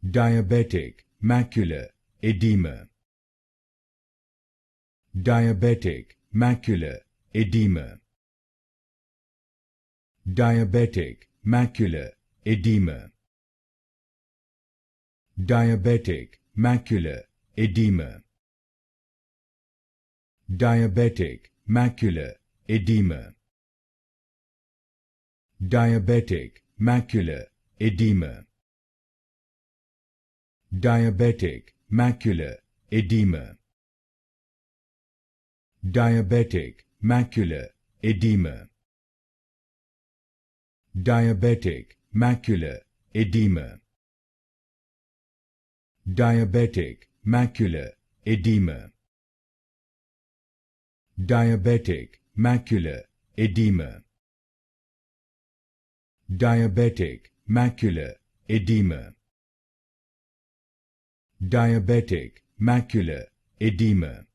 Diabetic macular edema. Diabetic macular edema. Diabetic macular edema. Diabetic macular edema. Diabetic macular edema. Diabetic macular edema. Diabetic macular edema. Diabetic macular edema. Diabetic macular edema. Diabetic macular edema. Diabetic macular edema. Diabetic macular edema. Diabetic macular edema.